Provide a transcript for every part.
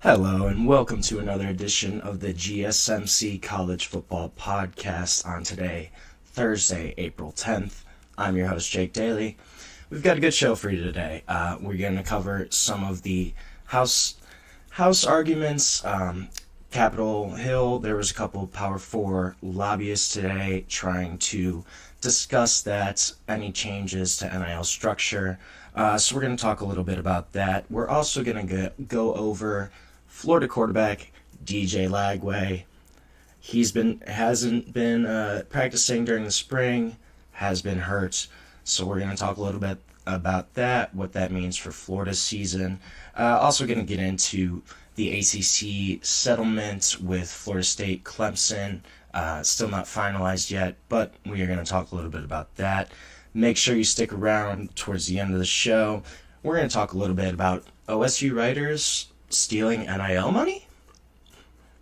Hello and welcome to another edition of the GSMC College Football Podcast on today, Thursday, April 10th. I'm your host, Jake Daly. We've got a good show for you today. We're going to cover some of the House arguments. Capitol Hill, there was a couple Power 4 lobbyists today trying to discuss that, any changes to NIL structure. So we're going to talk a little bit about that. We're also going to go over Florida quarterback DJ Lagway. Hasn't been practicing during the spring, has been hurt. So we're going to talk a little bit about that, what that means for Florida's season. Also going to get into the ACC settlement with Florida State Clemson. Still not finalized yet, but we are going to talk a little bit about that. Make sure you stick around towards the end of the show. We're going to talk a little bit about OSU writers stealing NIL money?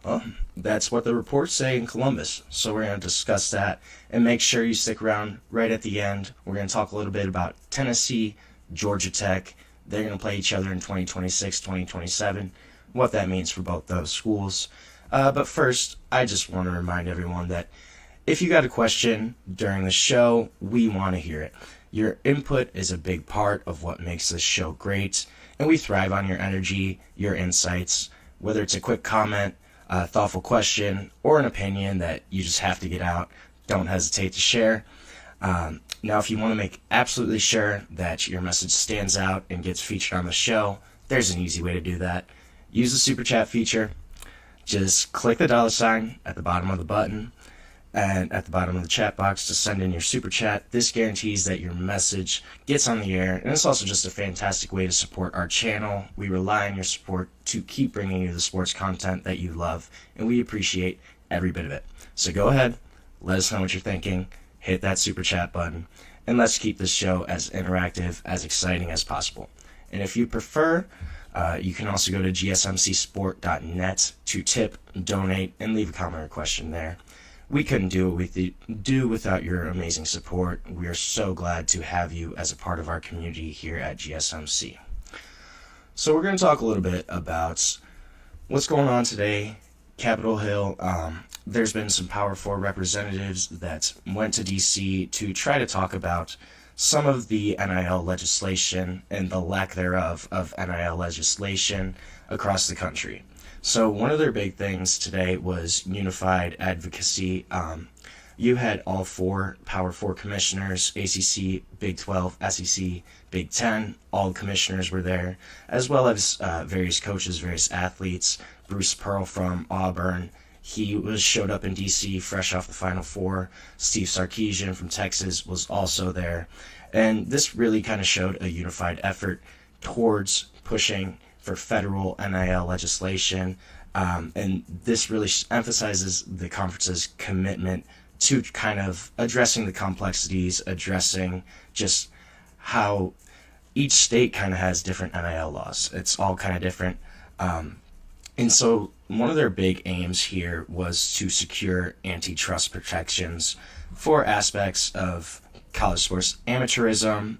Well, that's what the reports say in Columbus. So we're going to discuss that. And make sure you stick around right at the end. We're going to talk a little bit about Tennessee, Georgia Tech. They're going to play each other in 2026, 2027. What that means for both those schools. But first, I just want to remind everyone that if you got a question during the show, we want to hear it. Your input is a big part of what makes this show great, and we thrive on your energy, your insights, whether it's a quick comment, a thoughtful question, or an opinion that you just have to get out. Don't hesitate to share. Now, if you want to make absolutely sure that your message stands out and gets featured on the show, there's an easy way to do that. Use the super chat feature. Just click the $ at the bottom of the button and at the bottom of the chat box to send in your super chat. This guarantees that your message gets on the air, and it's also just a fantastic way to support our channel. We rely on your support to keep bringing you the sports content that you love, and we appreciate every bit of it. So go ahead, let us know what you're thinking, hit that super chat button, and let's keep this show as interactive, as exciting as possible. And if you prefer, you can also go to gsmcsport.net to tip, donate, and leave a comment or question there. We couldn't do without your amazing support. We are so glad to have you as a part of our community here at GSMC. So we're going to talk a little bit about what's going on today. Capitol Hill, there's been some Power 4 representatives that went to D.C. to try to talk about some of the NIL legislation and the lack thereof of NIL legislation across the country. So one of their big things today was unified advocacy. You had all four Power 4 commissioners, ACC, Big 12, SEC, Big 10, all the commissioners were there, as well as various coaches, various athletes. Bruce Pearl from Auburn, he showed up in D.C. fresh off the Final Four. Steve Sarkisian from Texas was also there. And this really kind of showed a unified effort towards pushing for federal NIL legislation. And this really emphasizes the conference's commitment to kind of addressing the complexities, addressing just how each state kind of has different NIL laws. It's all kind of different. And so one of their big aims here was to secure antitrust protections for aspects of college sports amateurism,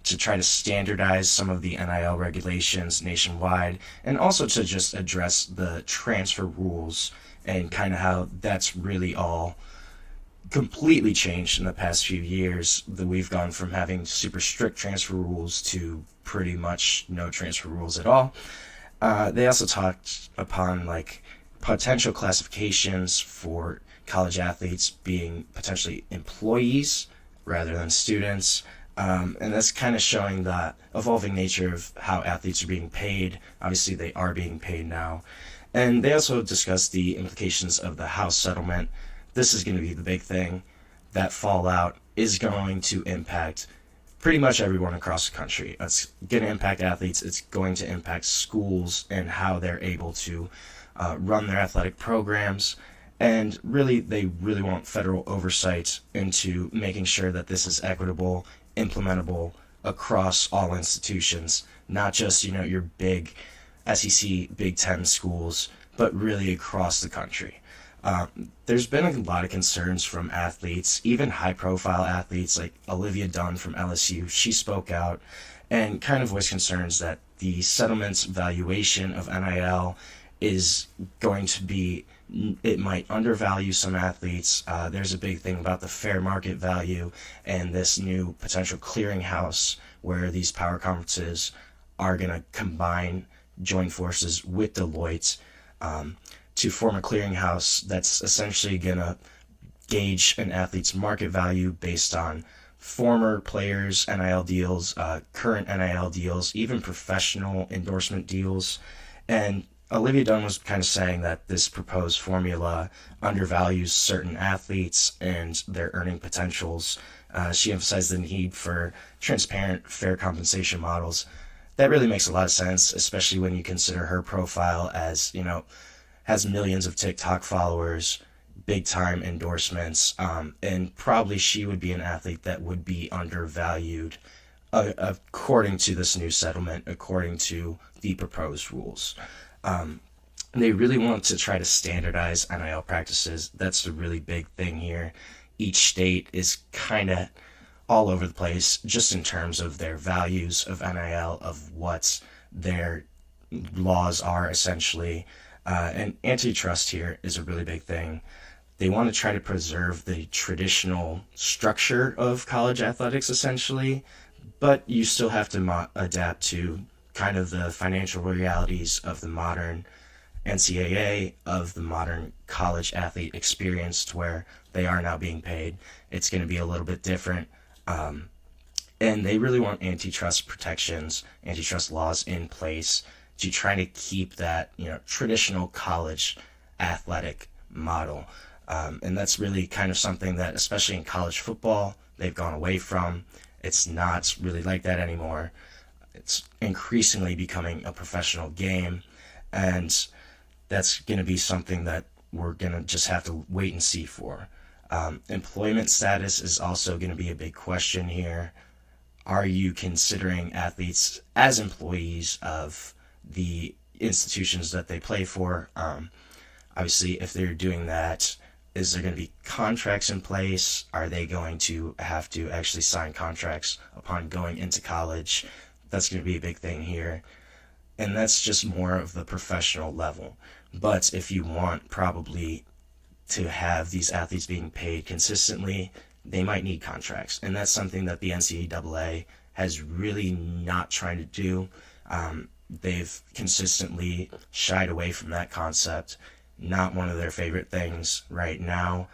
to try to standardize some of the NIL regulations nationwide, and also to just address the transfer rules and kind of how that's really all completely changed in the past few years. That we've gone from having super strict transfer rules to pretty much no transfer rules at all. They also talked upon like potential classifications for college athletes being potentially employees rather than students. And that's kind of showing the evolving nature of how athletes are being paid. Obviously, they are being paid now. And they also discussed the implications of the House settlement. This is going to be the big thing. That fallout is going to impact pretty much everyone across the country. It's going to impact athletes. It's going to impact schools and how they're able to run their athletic programs. And really, they really want federal oversight into making sure that this is equitable, implementable across all institutions, not just, your big SEC, Big 10 schools, but really across the country. There's been a lot of concerns from athletes, even high-profile athletes like Olivia Dunne from LSU. She spoke out and kind of voiced concerns that the settlement's valuation of NIL is going to be, it might undervalue some athletes. There's a big thing about the fair market value and this new potential clearinghouse where these power conferences are going to join forces with Deloitte to form a clearinghouse that's essentially going to gauge an athlete's market value based on former players' NIL deals, current NIL deals, even professional endorsement deals. And Olivia Dunne was kind of saying that this proposed formula undervalues certain athletes and their earning potentials. She emphasized the need for transparent, fair compensation models. That really makes a lot of sense, especially when you consider her profile as, has millions of TikTok followers, big time endorsements, and probably she would be an athlete that would be undervalued according to this new settlement, according to the proposed rules. They really want to try to standardize NIL practices. That's the really big thing here. Each state is kind of all over the place just in terms of their values of NIL, of what their laws are essentially. And antitrust here is a really big thing. They want to try to preserve the traditional structure of college athletics essentially, but you still have to adapt to kind of the financial realities of the modern NCAA, of the modern college athlete experience to where they are now being paid. It's going to be a little bit different. And they really want antitrust protections, antitrust laws in place to try to keep that, traditional college athletic model. And that's really kind of something that, especially in college football, they've gone away from. It's not really like that anymore. It's increasingly becoming a professional game, and that's going to be something that we're going to just have to wait and see for. Employment status is also going to be a big question here. Are you considering athletes as employees of the institutions that they play for? Obviously, if they're doing that, is there going to be contracts in place? Are they going to have to actually sign contracts upon going into college? That's going to be a big thing here. And that's just more of the professional level. But if you want probably to have these athletes being paid consistently, they might need contracts. And that's something that the NCAA has really not tried to do. They've consistently shied away from that concept. Not one of their favorite things right now.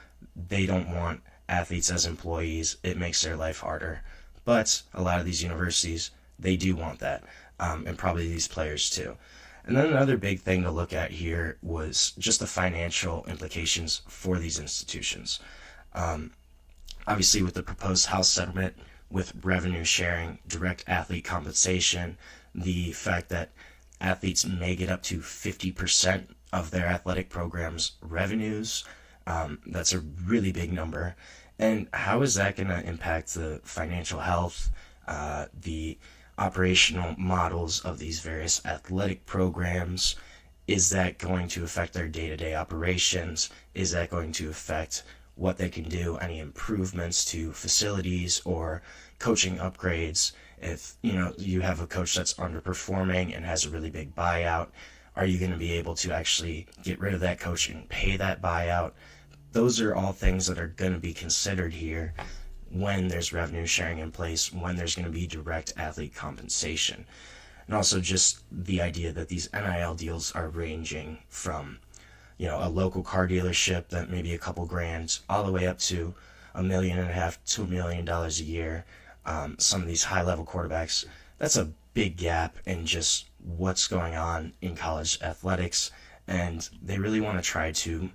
They don't want athletes as employees. It makes their life harder. But a lot of these universities, they do want that, and probably these players too. And then another big thing to look at here was just the financial implications for these institutions. Obviously, with the proposed House settlement, with revenue sharing, direct athlete compensation, the fact that athletes may get up to 50% of their athletic program's revenues, that's a really big number. And how is that going to impact the financial health, the operational models of these various athletic programs? Is that going to affect their day-to-day operations? Is that going to affect what they can do, any improvements to facilities or coaching upgrades? If you have a coach that's underperforming and has a really big buyout, are you going to be able to actually get rid of that coach and pay that buyout? Those are all things that are going to be considered here when there's revenue sharing in place, when there's going to be direct athlete compensation. And also just the idea that these NIL deals are ranging from, a local car dealership that maybe a couple grand all the way up to $1.5 million to $2 million a year. Some of these high level quarterbacks, that's a big gap in just what's going on in college athletics. And they really want to try to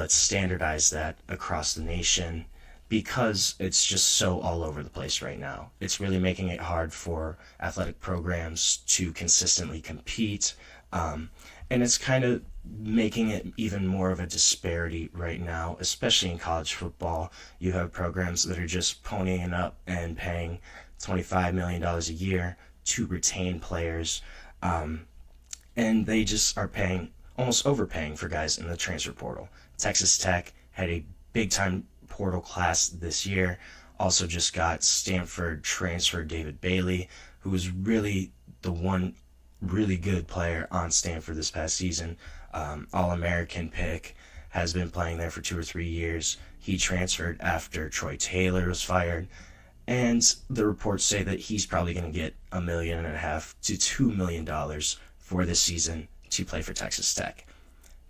standardize that across the nation, because it's just so all over the place right now. It's really making it hard for athletic programs to consistently compete. And it's kind of making it even more of a disparity right now, especially in college football. You have programs that are just ponying up and paying $25 million a year to retain players. And they just are almost overpaying for guys in the transfer portal. Texas Tech had a big time portal class this year. Also just got Stanford transfer David Bailey, who was really the one really good player on Stanford this past season. All-American pick, has been playing there for 2 or 3 years. He transferred after Troy Taylor was fired. And the reports say that he's probably going to get $1.5 million to $2 million for this season to play for Texas Tech.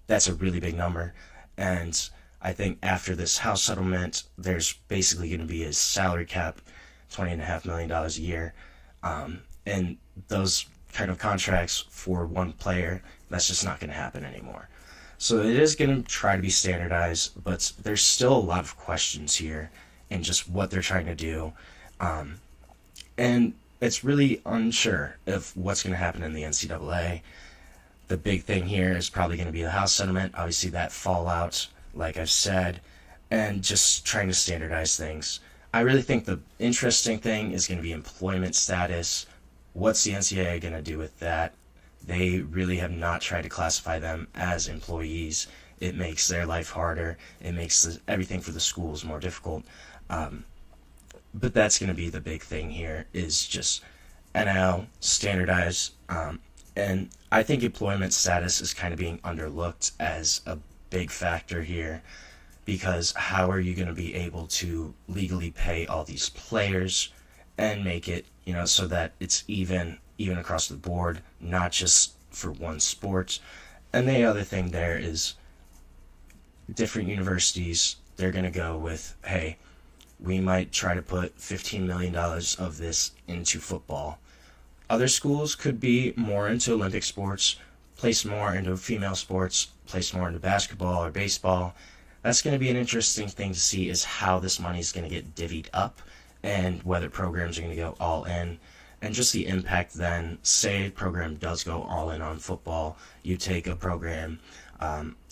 That's a really big number. And I think after this House settlement, there's basically going to be a salary cap, $20.5 million a year. And those kind of contracts for one player, that's just not going to happen anymore. So it is going to try to be standardized, but there's still a lot of questions here in just what they're trying to do. And it's really unsure of what's going to happen in the NCAA. The big thing here is probably going to be the House settlement, obviously that fallout, like I've said, and just trying to standardize things. I really think the interesting thing is going to be employment status. What's the NCAA going to do with that? They really have not tried to classify them as employees. It makes their life harder. It makes everything for the schools more difficult. But that's going to be the big thing here, is just NIL, standardize. And I think employment status is kind of being underlooked as a big factor here, because how are you going to be able to legally pay all these players and make it, so that it's even across the board, not just for one sport. And the other thing there is different universities, they're going to go with, hey, we might try to put $15 million of this into football. Other schools could be more into Olympic sports, place more into female sports, place more into basketball or baseball. That's going to be an interesting thing to see, is how this money is going to get divvied up and whether programs are going to go all in. And just the impact then, say a program does go all in on football, you take a program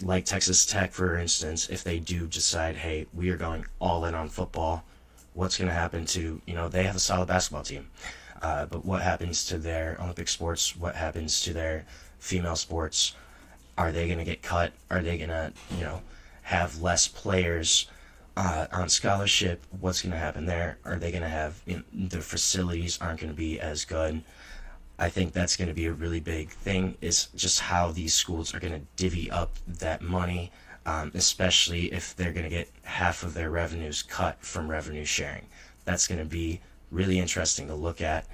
like Texas Tech, for instance, if they do decide, hey, we are going all in on football, what's going to happen to, they have a solid basketball team. But what happens to their Olympic sports? What happens to their female sports? Are they going to get cut? Are they going to, have less players on scholarship? What's going to happen there? Are they going to have, the facilities aren't going to be as good? I think that's going to be a really big thing, is just how these schools are going to divvy up that money, especially if they're going to get half of their revenues cut from revenue sharing. That's going to be really interesting to look at.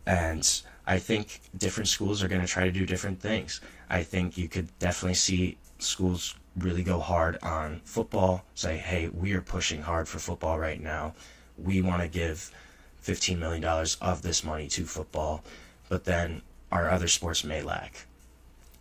And I think different schools are going to try to do different things. I think you could definitely see schools really go hard on football, say, hey, we are pushing hard for football right now. We want to give $15 million of this money to football, but then our other sports may lack.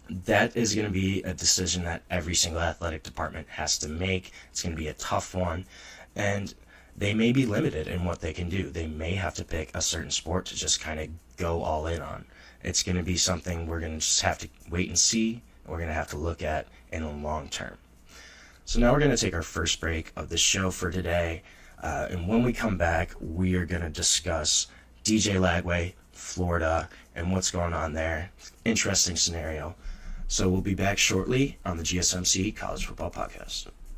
That is going to be a decision that every single athletic department has to make. It's going to be a tough one, and they may be limited in what they can do. They may have to pick a certain sport to just kind of go all in on. It's going to be something we're going to just have to wait and see, and we're going to have to look at in the long term. So now we're going to take our first break of the show for today, and when we come back, we are going to discuss DJ Lagway, Florida, and what's going on there. Interesting scenario. So we'll be back shortly on the GSMC College Football Podcast.